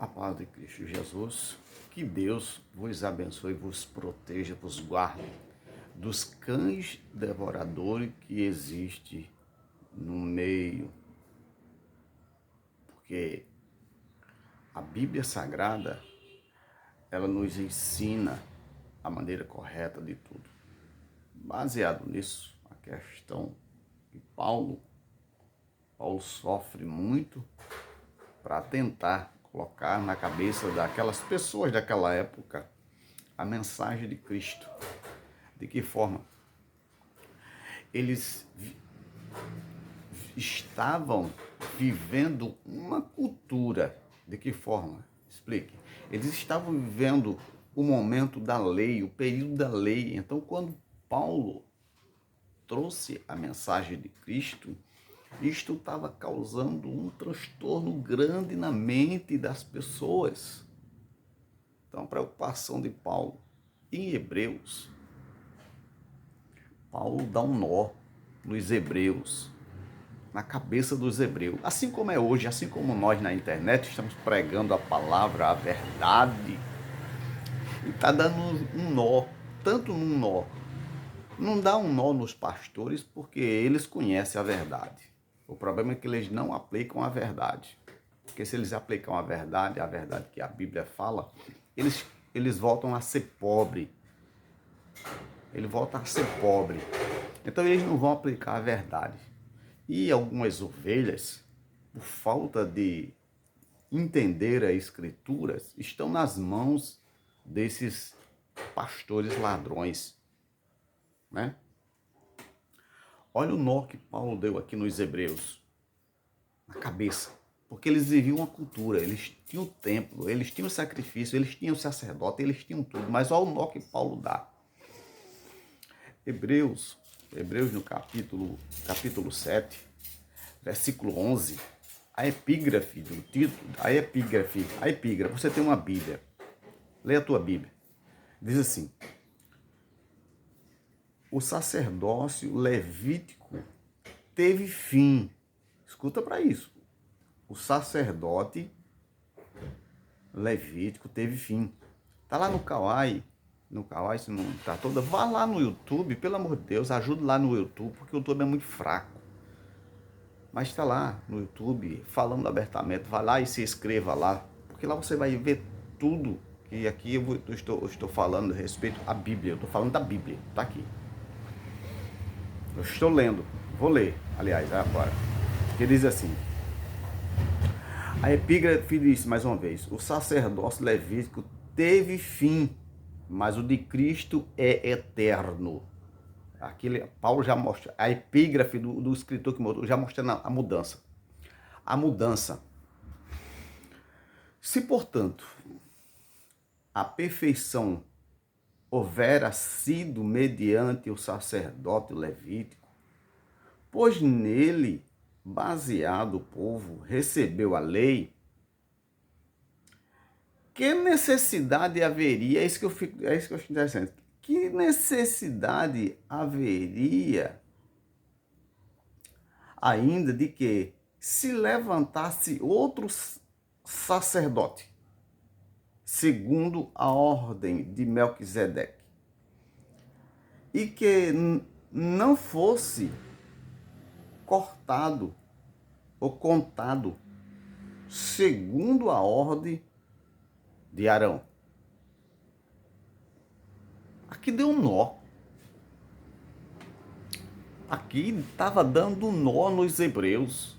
A paz de Cristo Jesus, que Deus vos abençoe, vos proteja, vos guarde dos cães devoradores que existe no meio, porque a Bíblia Sagrada, ela nos ensina a maneira correta de tudo. Baseado nisso, a questão que Paulo sofre muito para tentar colocar na cabeça daquelas pessoas daquela época a mensagem de Cristo. De que forma? Eles estavam vivendo uma cultura. De que forma? Explique. Eles estavam vivendo o momento da lei, o período da lei. Então, quando Paulo trouxe a mensagem de Cristo, isto estava causando um transtorno grande na mente das pessoas. Então, a preocupação de Paulo em Hebreus, Paulo dá um nó nos hebreus, na cabeça dos hebreus. Assim como é hoje, assim como nós na internet estamos pregando a palavra, a verdade, e está dando um nó, tanto um nó. Não dá um nó nos pastores porque eles conhecem a verdade. O problema é que eles não aplicam a verdade. Porque se eles aplicam a verdade que a Bíblia fala, eles voltam a ser pobres. Eles voltam a ser pobres. Então eles não vão aplicar a verdade. E algumas ovelhas, por falta de entender as escrituras, estão nas mãos desses pastores ladrões, né? Olha o nó que Paulo deu aqui nos hebreus, na cabeça. Porque eles viviam uma cultura, eles tinham o templo, eles tinham o sacrifício, eles tinham o sacerdote, eles tinham tudo. Mas olha o nó que Paulo dá. Hebreus no capítulo 7, versículo 11, a epígrafe do título, a epígrafe, você tem uma Bíblia, lê a tua Bíblia, diz assim: o sacerdócio levítico teve fim. Escuta para isso. O sacerdote levítico teve fim. Tá lá no Kawai, se não tá toda, vá lá no YouTube, pelo amor de Deus, ajude lá no YouTube, porque o YouTube é muito fraco. Mas está lá no YouTube, falando abertamente, vá lá e se inscreva lá, porque lá você vai ver tudo que aqui eu estou falando a respeito à Bíblia. Eu estou falando da Bíblia, tá aqui. Eu estou lendo, vou ler, aliás, agora. Que diz assim: a epígrafe diz mais uma vez: o sacerdócio levítico teve fim, mas o de Cristo é eterno. Paulo já mostra, a epígrafe do escritor que já mostrando a mudança. A mudança. Se, portanto, a perfeição houvera sido mediante o sacerdote levítico, pois nele, baseado, o povo recebeu a lei, que necessidade haveria, é isso que eu acho interessante, que necessidade haveria ainda de que se levantasse outro sacerdote, segundo a ordem de Melquisedeque, e que não fosse cortado ou contado segundo a ordem de Arão. Aqui deu um nó. Aqui estava dando um nó nos hebreus.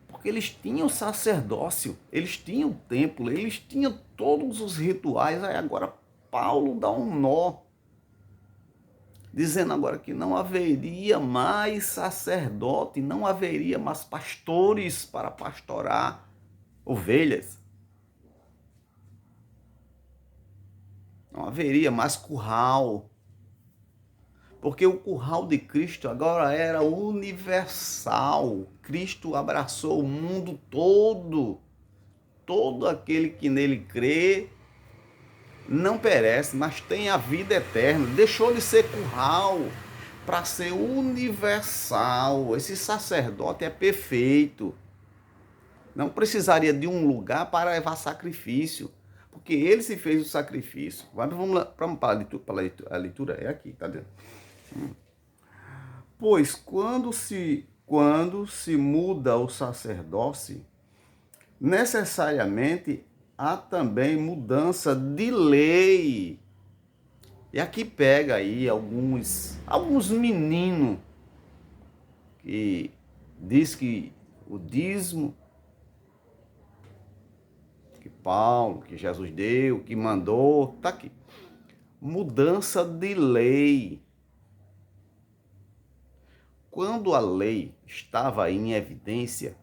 Porque eles tinham sacerdócio, eles tinham o templo, eles tinham todos os rituais. Aí agora Paulo dá um nó, dizendo agora que não haveria mais sacerdote, não haveria mais pastores para pastorar ovelhas. Não haveria mais curral. Porque o curral de Cristo agora era universal. Cristo abraçou o mundo todo. Todo aquele que nele crê não perece, mas tem a vida eterna. Deixou de ser curral para ser universal. Esse sacerdote é perfeito. Não precisaria de um lugar para levar sacrifício, porque ele se fez o sacrifício. Vamos lá, para a leitura, é aqui, tá dentro. Pois quando se muda o sacerdócio, necessariamente há também mudança de lei. E aqui pega aí alguns meninos que diz que o dízimo que Paulo, que Jesus deu, que mandou, tá aqui. Mudança de lei. Quando a lei estava em evidência,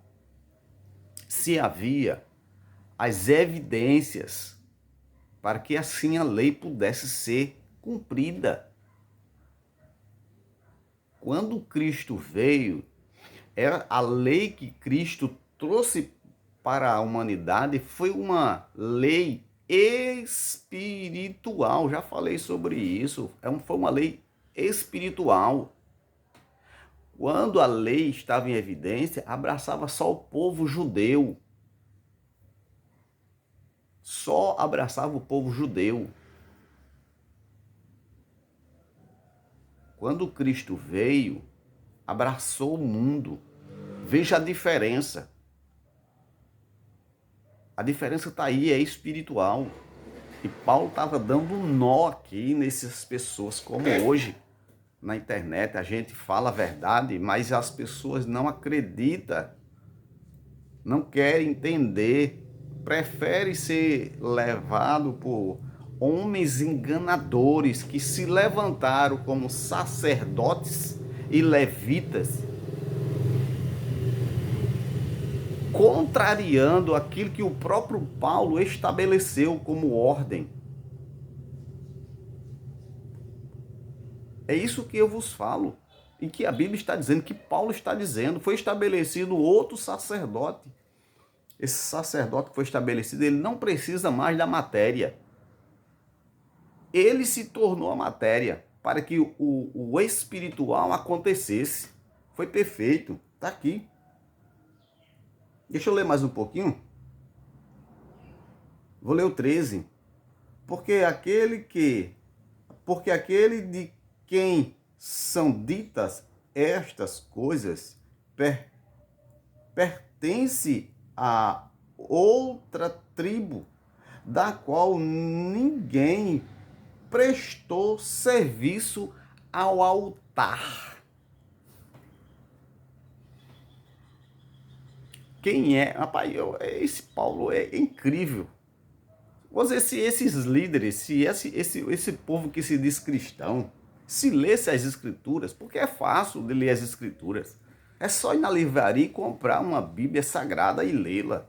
se havia as evidências para que assim a lei pudesse ser cumprida. Quando Cristo veio, era a lei que Cristo trouxe para a humanidade foi uma lei espiritual. Já falei sobre isso. Foi uma lei espiritual. Quando a lei estava em evidência, abraçava só o povo judeu. Só abraçava o povo judeu. Quando Cristo veio, abraçou o mundo. Veja a diferença. A diferença está aí, é espiritual. E Paulo estava dando um nó aqui nessas pessoas, como hoje na internet a gente fala a verdade, mas as pessoas não acreditam, não querem entender, preferem ser levado por homens enganadores que se levantaram como sacerdotes e levitas, contrariando aquilo que o próprio Paulo estabeleceu como ordem. É isso que eu vos falo, e que a Bíblia está dizendo, que Paulo está dizendo. Foi estabelecido outro sacerdote. Esse sacerdote que foi estabelecido, ele não precisa mais da matéria. Ele se tornou a matéria para que o espiritual acontecesse. Foi perfeito. Está aqui. Deixa eu ler mais um pouquinho. Vou ler o 13. Porque aquele de quem são ditas estas coisas pertence a outra tribo, da qual ninguém prestou serviço ao altar. Quem é? Rapaz, esse Paulo é incrível. Se esses líderes, se esse povo que se diz cristão, se lesse as escrituras, porque é fácil de ler as escrituras. É só ir na livraria e comprar uma Bíblia sagrada e lê-la.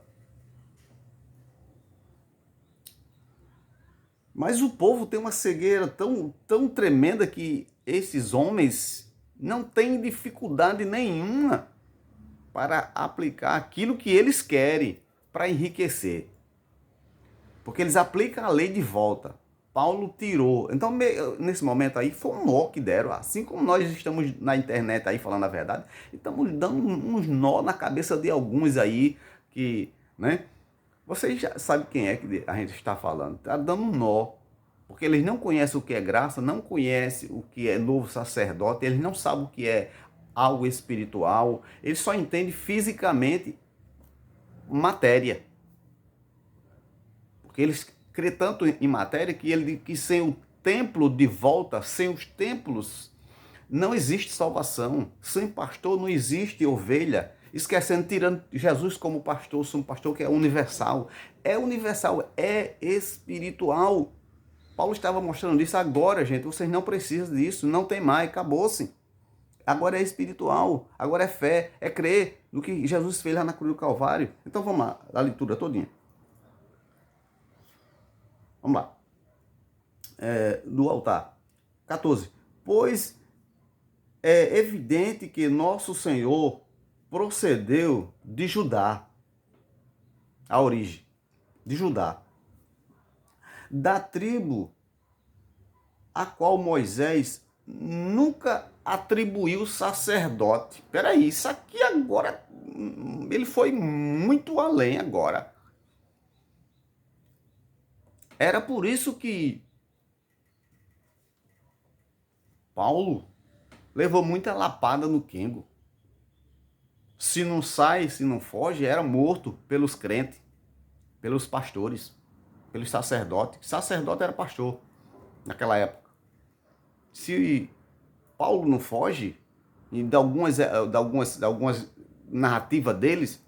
Mas o povo tem uma cegueira tão tremenda que esses homens não têm dificuldade nenhuma para aplicar aquilo que eles querem para enriquecer. Porque eles aplicam a lei de volta. Paulo tirou. Então, nesse momento aí, foi um nó que deram. Assim como nós estamos na internet aí falando a verdade, estamos dando uns nó na cabeça de alguns aí que, né? Vocês já sabem quem é que a gente está falando. Está dando um nó. Porque eles não conhecem o que é graça, não conhecem o que é novo sacerdote, eles não sabem o que é algo espiritual, eles só entendem fisicamente matéria. Porque eles crê tanto em matéria que sem o templo de volta, sem os templos, não existe salvação. Sem pastor não existe ovelha. Esquecendo, tirando Jesus como pastor, um pastor que é universal. É universal, é espiritual. Paulo estava mostrando isso agora, gente. Vocês não precisam disso, não tem mais, acabou-se. Agora é espiritual, agora é fé, é crer no que Jesus fez lá na cruz do Calvário. Então vamos lá, a leitura todinha. Vamos lá. Do altar. 14. Pois é evidente que nosso Senhor procedeu de Judá, a origem de Judá, da tribo a qual Moisés nunca atribuiu o sacerdote. Peraí, isso aqui agora, ele foi muito além agora. Era por isso que Paulo levou muita lapada no quengo. Se não sai, se não foge, era morto pelos crentes, pelos pastores, pelos sacerdotes. Sacerdote era pastor naquela época. Se Paulo não foge, e de algumas narrativas deles,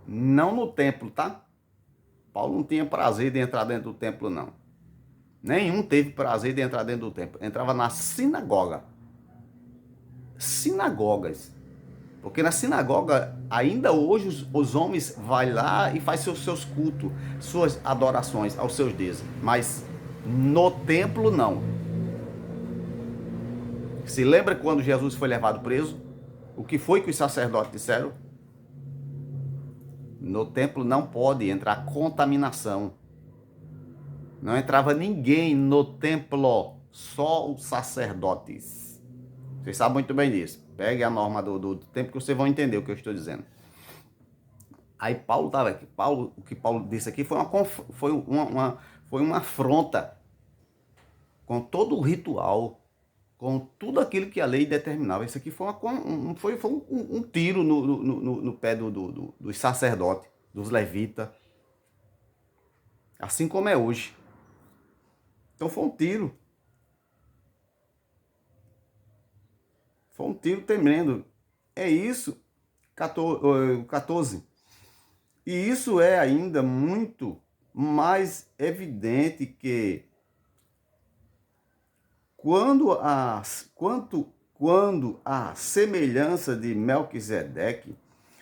não no templo, tá? Paulo não tinha prazer de entrar dentro do templo, não. Nenhum teve prazer de entrar dentro do templo. Entrava na sinagoga. Sinagogas. Porque na sinagoga, ainda hoje, os homens vão lá e fazem seus cultos, suas adorações aos seus deuses. Mas no templo, não. Se lembra quando Jesus foi levado preso? O que foi que os sacerdotes disseram? No templo não pode entrar contaminação. Não entrava ninguém no templo, só os sacerdotes. Vocês sabem muito bem disso. Pegue a norma do tempo que vocês vão entender o que eu estou dizendo. Aí Paulo estava aqui. O que Paulo disse aqui foi uma afronta com todo o ritual, com tudo aquilo que a lei determinava. Isso aqui foi um tiro no pé dos sacerdotes, dos levitas. Assim como é hoje. Então foi um tiro. Foi um tiro tremendo. É isso, 14. E isso é ainda muito mais evidente que quando a semelhança de Melquisedeque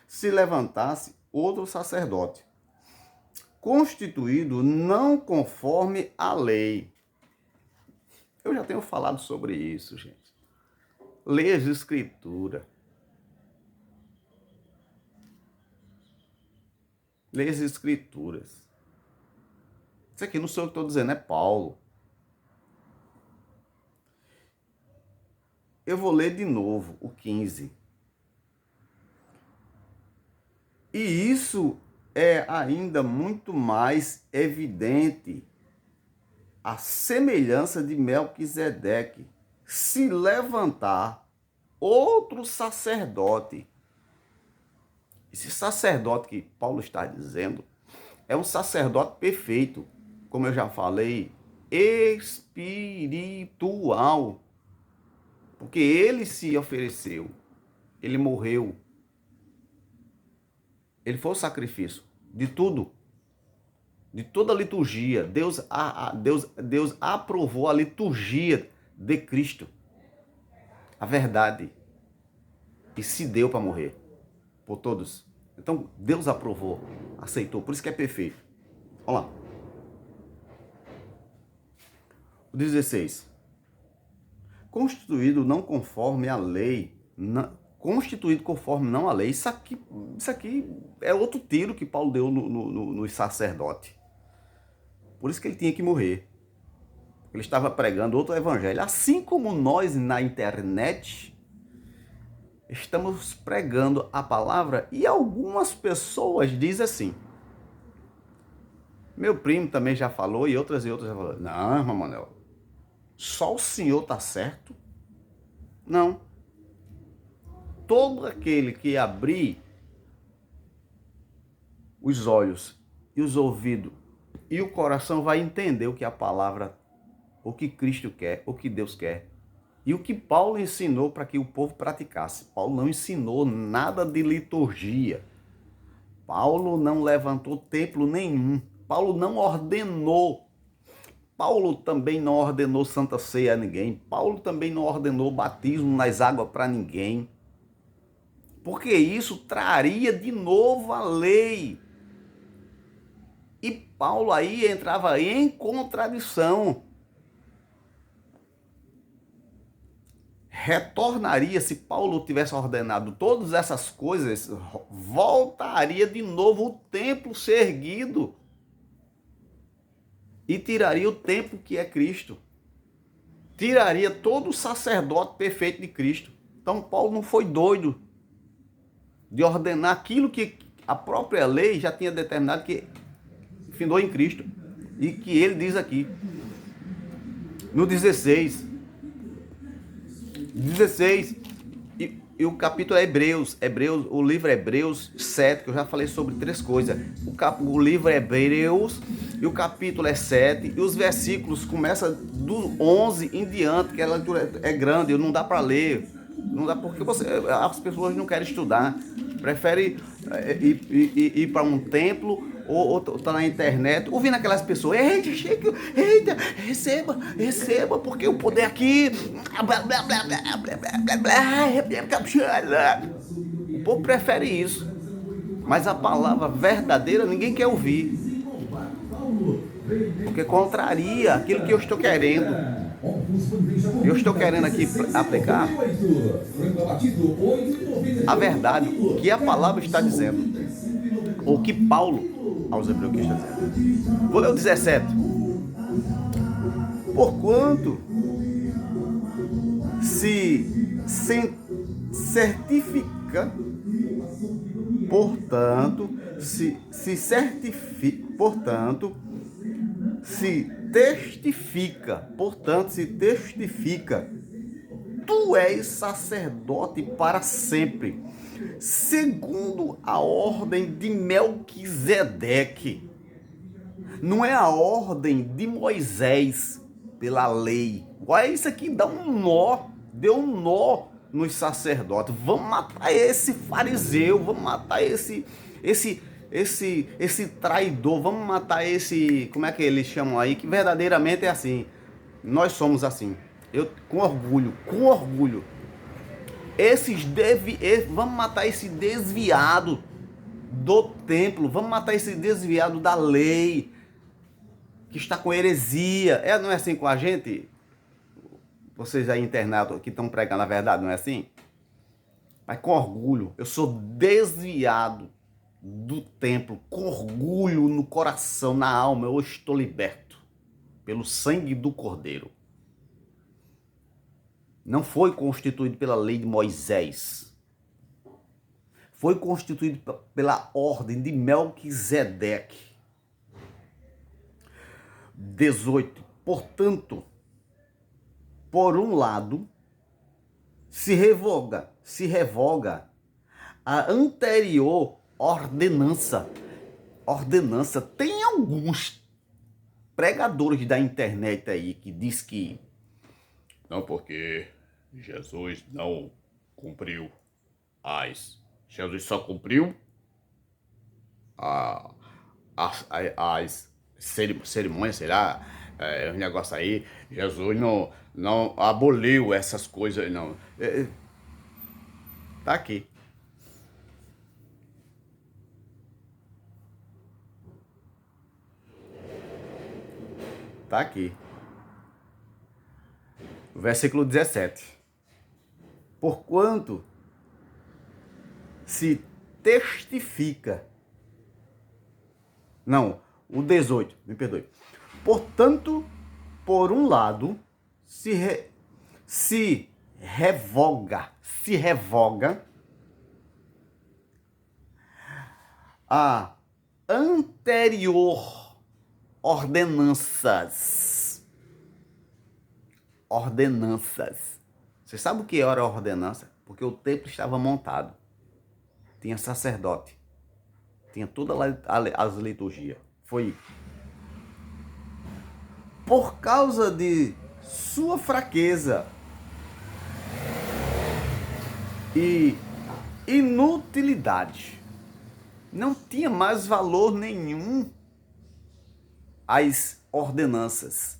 se levantasse outro sacerdote, constituído não conforme a lei. Eu já tenho falado sobre isso, gente. Leia as Escrituras. Leia as Escrituras. Isso aqui não sou eu que estou dizendo, é Paulo. Eu vou ler de novo o 15. E isso é ainda muito mais evidente a semelhança de Melquisedeque se levantar outro sacerdote. Esse sacerdote que Paulo está dizendo é um sacerdote perfeito, como eu já falei, espiritual. Porque ele se ofereceu, ele morreu, ele foi o sacrifício de tudo, de toda a liturgia. Deus aprovou a liturgia de Cristo, a verdade, e se deu para morrer por todos. Então Deus aprovou, aceitou, por isso que é perfeito. Olha lá. O 16. Constituído não conforme a lei, constituído conforme não a lei. Isso aqui é outro tiro que Paulo deu no sacerdote. Por isso que ele tinha que morrer. Ele estava pregando outro evangelho. Assim como nós na internet estamos pregando a palavra e algumas pessoas dizem assim. Meu primo também já falou e outras já falaram. Não, irmão Manuel, só o senhor está certo? Não. Todo aquele que abrir os olhos e os ouvidos e o coração vai entender o que a palavra, o que Cristo quer, o que Deus quer. E o que Paulo ensinou para que o povo praticasse. Paulo não ensinou nada de liturgia. Paulo não levantou templo nenhum. Paulo não ordenou. Paulo também não ordenou Santa Ceia a ninguém. Paulo também não ordenou batismo nas águas para ninguém. Porque isso traria de novo a lei. E Paulo aí entrava em contradição. Retornaria, se Paulo tivesse ordenado todas essas coisas, voltaria de novo o templo ser erguido. E tiraria o templo que é Cristo. tiraria todo o sacerdote perfeito de Cristo. Então Paulo não foi doido de ordenar aquilo que a própria lei já tinha determinado que findou em Cristo. E que ele diz aqui, no 16, e o capítulo é Hebreus, o livro Hebreus 7, que eu já falei sobre 3 coisas. O livro é Hebreus, e o capítulo é 7, e os versículos começam do 11 em diante, que a leitura é grande, não dá para ler. Não dá porque as pessoas não querem estudar, preferem ir para um templo ou tá na internet, ouvindo aquelas pessoas, eita, receba, porque o poder aqui, o povo prefere isso, mas a palavra verdadeira ninguém quer ouvir, porque contraria aquilo que eu estou querendo. Eu estou querendo aqui aplicar a verdade, o que a palavra está dizendo, ou o que Paulo aos Hebreus está dizendo. Vou ler o 17. Porquanto se certifica, portanto, se testifica, tu és sacerdote para sempre, segundo a ordem de Melquisedeque. Não é a ordem de Moisés pela lei. Olha, isso aqui deu um nó nos sacerdotes. Vamos matar esse fariseu, vamos matar esse traidor, vamos matar esse, como é que eles chamam aí, que verdadeiramente é assim. Nós somos assim. Eu com orgulho. Vamos matar esse desviado do templo, vamos matar esse desviado da lei, que está com heresia. Não é assim com a gente? Vocês aí internados que estão pregando a verdade, não é assim? Mas com orgulho, eu sou desviado do templo, com orgulho no coração, na alma, eu estou liberto pelo sangue do Cordeiro. Não foi constituído pela lei de Moisés. Foi constituído pela ordem de Melquisedeque. 18. Portanto, por um lado, se revoga a anterior ordenança. Tem alguns pregadores da internet aí que diz que não, porque Jesus não cumpriu Jesus só cumpriu as cerimônias, sei lá, um negócio aí. Jesus não aboliu essas coisas, não. Tá aqui. Tá aqui. Versículo 17. Porquanto se testifica. Não, o 18, me perdoe. Portanto, por um lado, se revoga a anterior ordenanças. Você sabe o que era a ordenança? Porque o templo estava montado. Tinha sacerdote. Tinha todas as liturgias. Foi por causa de sua fraqueza e inutilidade. Não tinha mais valor nenhum as ordenanças.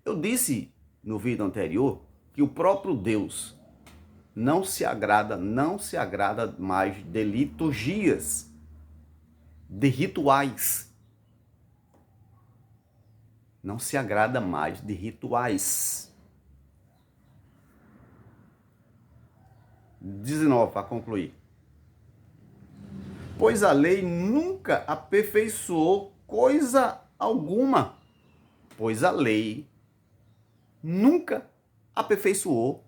Eu disse no vídeo anterior que o próprio Deus não se agrada mais de liturgias, de rituais. Não se agrada mais de rituais. 19, para concluir. Pois a lei nunca aperfeiçoou coisa alguma. Pois a lei nunca aperfeiçoou.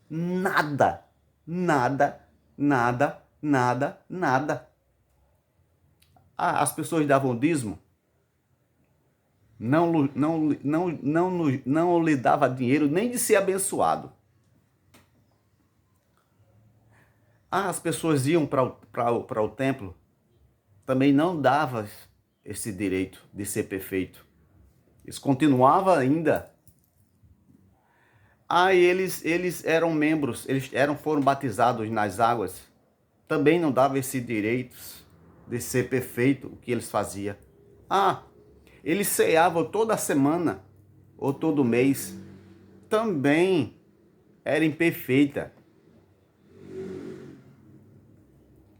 Nada, nada, nada, nada, nada. As pessoas davam dízimo, não lhe dava dinheiro nem de ser abençoado. As pessoas iam para o templo, também não dava esse direito de ser perfeito. Eles continuavam ainda. Eles eram membros, foram batizados nas águas, também não dava esse direito de ser perfeito o que eles faziam. Eles ceavam toda semana ou todo mês, também era imperfeita.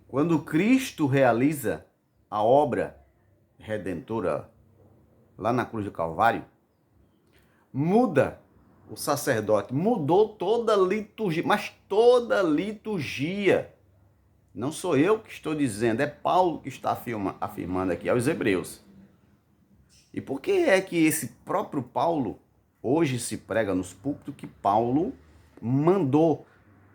Quando Cristo realiza a obra redentora lá na cruz do Calvário, muda o sacerdote, mudou toda a liturgia, mas toda a liturgia. Não sou eu que estou dizendo, é Paulo que está afirmando aqui aos Hebreus. E por que é que esse próprio Paulo hoje se prega nos púlpitos que Paulo mandou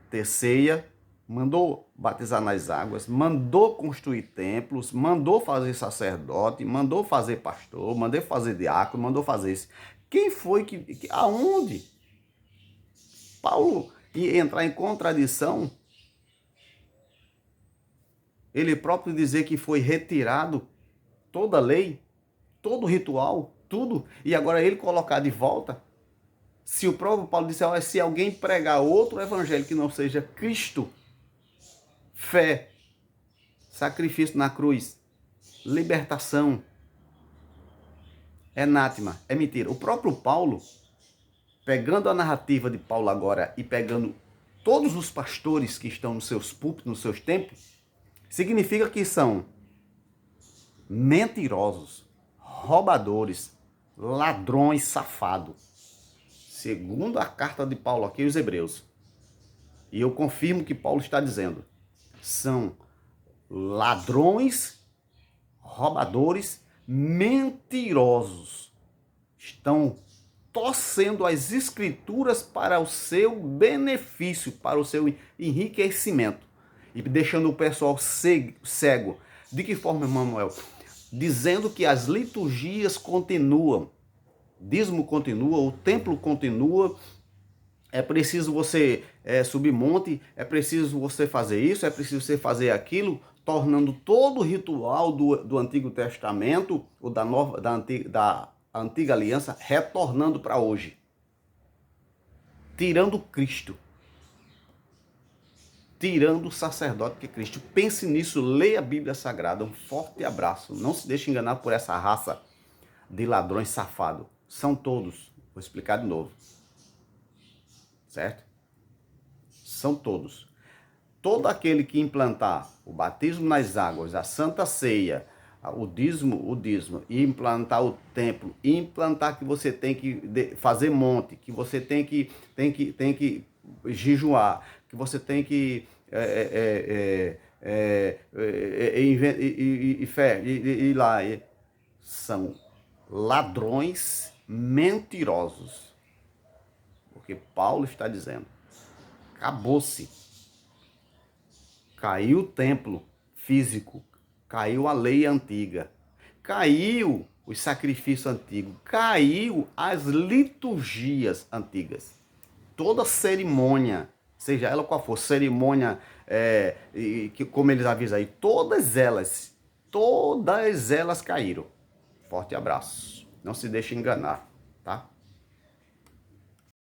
ter ceia, mandou batizar nas águas, mandou construir templos, mandou fazer sacerdote, mandou fazer pastor, mandou fazer diácono, mandou fazer isso? Quem foi aonde? Paulo ia entrar em contradição, ele próprio dizer que foi retirado toda a lei, todo o ritual, tudo, e agora ele colocar de volta. Se o próprio Paulo disse, se alguém pregar outro evangelho que não seja Cristo, fé, sacrifício na cruz, libertação, é anátema, é mentira. O próprio Paulo, pegando a narrativa de Paulo agora e pegando todos os pastores que estão nos seus púlpitos, nos seus templos, significa que são mentirosos, roubadores, ladrões, safados. Segundo a carta de Paulo aqui aos Hebreus. E eu confirmo que Paulo está dizendo. São ladrões, roubadores, mentirosos. Estão torcendo as escrituras para o seu benefício, para o seu enriquecimento. E deixando o pessoal cego. De que forma, Manuel? Dizendo que as liturgias continuam. Dízimo continua, o templo continua, é preciso você subir monte, é preciso você fazer isso, é preciso você fazer aquilo, tornando todo o ritual do Antigo Testamento, ou da Antiga Aliança, retornando para hoje. Tirando Cristo. Tirando o sacerdote que é Cristo. Pense nisso, leia a Bíblia Sagrada. Um forte abraço. Não se deixe enganar por essa raça de ladrões safados. São todos. Vou explicar de novo. Certo? São todos. Todo aquele que implantar o batismo nas águas, a Santa Ceia, o dízimo, e implantar o templo, e implantar que você tem que fazer monte, que você tem que jejuar, que você tem que ir lá. São ladrões mentirosos. Porque Paulo está dizendo, acabou-se. Caiu o templo físico, caiu a lei antiga, caiu os sacrifícios antigos, caiu as liturgias antigas. Toda cerimônia, seja ela qual for, cerimônia, como eles avisam aí, todas elas caíram. Forte abraço. Não se deixe enganar, tá?